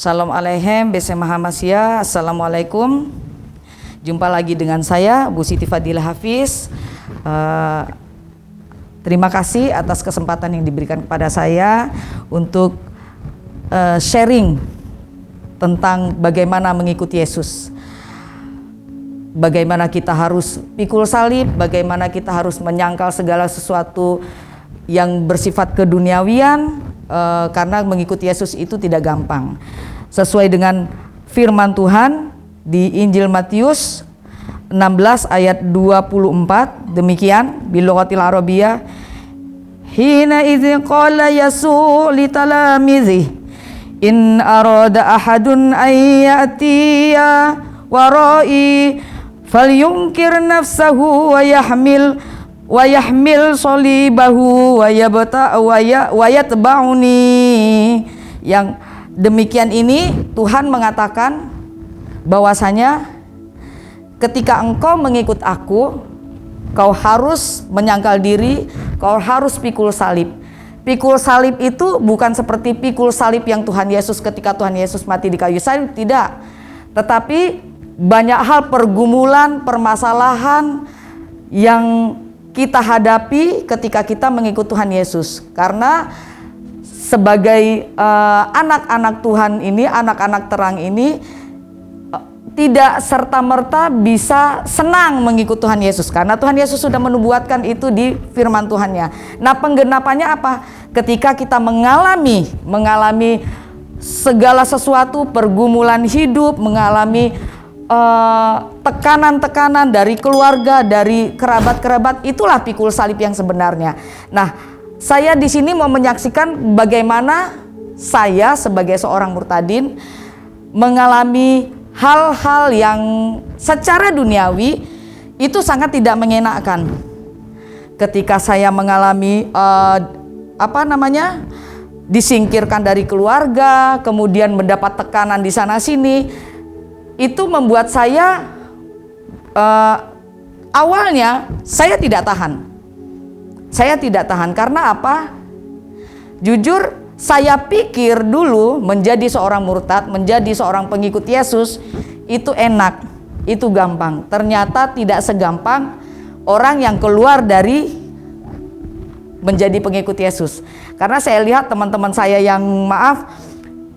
Shalom Aleichem, Bese Mahamasya, Assalamualaikum. Jumpa lagi dengan saya, Bu Siti Fadilah Hafiz. Terima kasih atas kesempatan yang diberikan kepada saya untuk sharing tentang bagaimana mengikuti Yesus. Bagaimana kita harus pikul salib, bagaimana kita harus menyangkal segala sesuatu yang bersifat keduniawian, karena mengikuti Yesus itu tidak gampang. Sesuai dengan firman Tuhan di Injil Matius 16 ayat 24, demikian bilughatil arabiyyah, hina idz qala Yesu li talamizi in arada ahadun ay ya'tiya warai falyunkir nafsahu wa yahmil solibahu wa yatba'uni. Yang demikian ini Tuhan mengatakan bahwasanya ketika engkau mengikut aku, kau harus menyangkal diri, kau harus pikul salib. Pikul salib itu bukan seperti pikul salib yang Tuhan Yesus ketika Tuhan Yesus mati di kayu salib, tidak. Tetapi banyak hal pergumulan, permasalahan yang kita hadapi ketika kita mengikut Tuhan Yesus. Karena sebagai anak-anak Tuhan ini, anak-anak terang ini, tidak serta-merta bisa senang mengikut Tuhan Yesus. Karena Tuhan Yesus sudah menubuatkan itu di firman Tuhannya. Nah, penggenapannya apa? Ketika kita mengalami segala sesuatu, pergumulan hidup, mengalami tekanan-tekanan dari keluarga, dari kerabat-kerabat, itulah pikul salib yang sebenarnya. Nah, saya di sini mau menyaksikan bagaimana saya sebagai seorang murtadin mengalami hal-hal yang secara duniawi itu sangat tidak mengenakan. Ketika saya mengalami disingkirkan dari keluarga, kemudian mendapat tekanan di sana sini, itu membuat saya awalnya saya tidak tahan. Saya tidak tahan karena apa? Jujur, saya pikir dulu menjadi seorang murtad, menjadi seorang pengikut Yesus itu enak, itu gampang. Ternyata tidak segampang orang yang keluar dari menjadi pengikut Yesus. Karena saya lihat teman-teman saya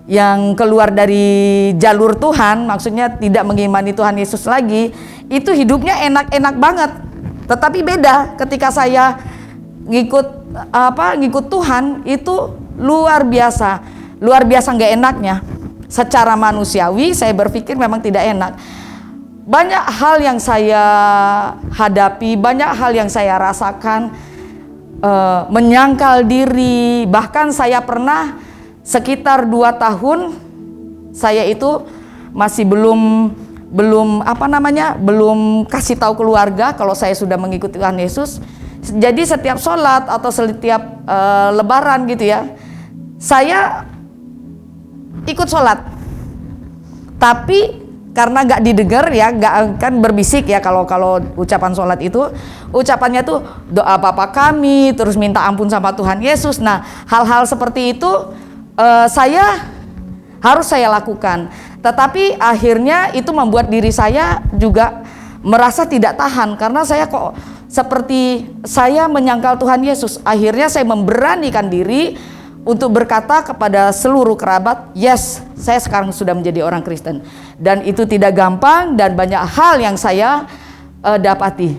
yang keluar dari jalur Tuhan, maksudnya tidak mengimani Tuhan Yesus lagi, itu hidupnya enak-enak banget. Tetapi beda ketika saya ngikut Tuhan, itu luar biasa nggak enaknya. Secara manusiawi saya berpikir memang tidak enak. Banyak hal yang saya hadapi, banyak hal yang saya rasakan, menyangkal diri. Bahkan saya pernah sekitar 2 tahun saya itu masih belum kasih tahu keluarga kalau saya sudah mengikuti Tuhan Yesus. Jadi setiap sholat atau setiap lebaran gitu ya, saya ikut sholat. Tapi karena nggak didengar ya, nggak kan berbisik ya kalau ucapan sholat itu, ucapannya tuh doa Bapa kami, terus minta ampun sama Tuhan Yesus. Nah, hal-hal seperti itu saya lakukan. Tetapi akhirnya itu membuat diri saya juga merasa tidak tahan, karena saya kok seperti saya menyangkal Tuhan Yesus. Akhirnya saya memberanikan diri untuk berkata kepada seluruh kerabat, yes, saya sekarang sudah menjadi orang Kristen. Dan itu tidak gampang dan banyak hal yang saya dapati.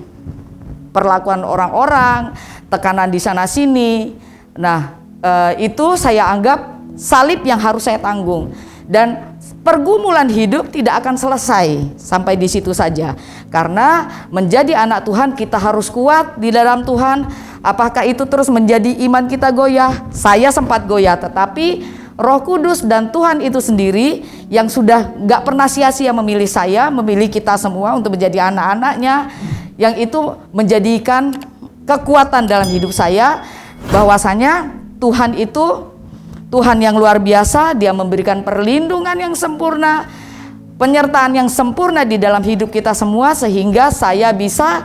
Perlakuan orang-orang, tekanan di sana sini. Nah, itu saya anggap salib yang harus saya tanggung. Dan pergumulan hidup tidak akan selesai sampai di situ saja. Karena menjadi anak Tuhan kita harus kuat di dalam Tuhan. Apakah itu terus menjadi iman kita goyah? Saya sempat goyah, tetapi Roh Kudus dan Tuhan itu sendiri yang sudah gak pernah sia-sia memilih saya, memilih kita semua untuk menjadi anak-anaknya, yang itu menjadikan kekuatan dalam hidup saya, bahwasanya Tuhan itu Tuhan yang luar biasa. Dia memberikan perlindungan yang sempurna, penyertaan yang sempurna di dalam hidup kita semua, sehingga saya bisa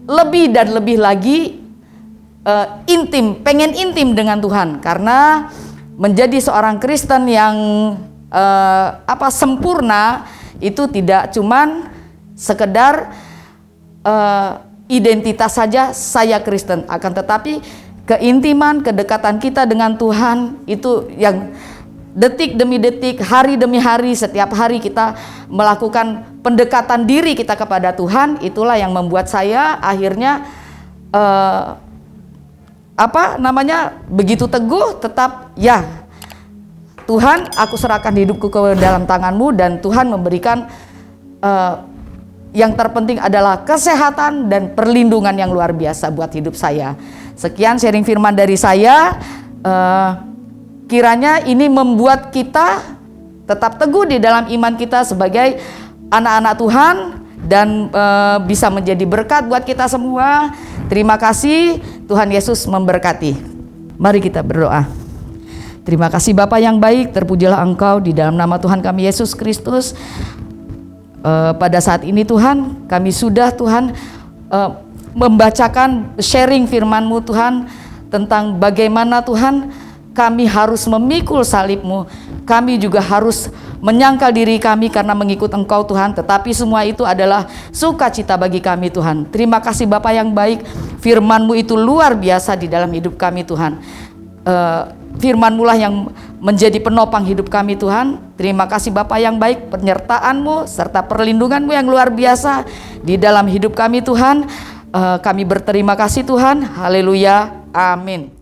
lebih dan lebih lagi pengen intim dengan Tuhan. Karena menjadi seorang Kristen yang sempurna itu tidak cuman sekedar identitas saja saya Kristen, akan tetapi keintiman, kedekatan kita dengan Tuhan itu yang detik demi detik, hari demi hari, setiap hari kita melakukan pendekatan diri kita kepada Tuhan. Itulah yang membuat saya akhirnya begitu teguh, tetap ya Tuhan, aku serahkan hidupku ke dalam tangan-Mu, dan Tuhan memberikan yang terpenting adalah kesehatan dan perlindungan yang luar biasa buat hidup saya. Sekian sharing firman dari saya. Kiranya ini membuat kita tetap teguh di dalam iman kita sebagai anak-anak Tuhan, dan bisa menjadi berkat buat kita semua. Terima kasih, Tuhan Yesus memberkati. Mari kita berdoa. Terima kasih Bapa yang baik, terpujilah Engkau di dalam nama Tuhan kami Yesus Kristus. Pada saat ini Tuhan, kami sudah Tuhan membacakan sharing firman-Mu Tuhan, tentang bagaimana Tuhan kami harus memikul salib-Mu. Kami juga harus menyangkal diri kami karena mengikut Engkau Tuhan, tetapi semua itu adalah sukacita bagi kami Tuhan. Terima kasih Bapa yang baik, firman-Mu itu luar biasa di dalam hidup kami Tuhan. Firman-Mu lah yang menjadi penopang hidup kami Tuhan. Terima kasih Bapa yang baik, penyertaan-Mu serta perlindungan-Mu yang luar biasa di dalam hidup kami Tuhan. Kami berterima kasih Tuhan. Haleluya, amin.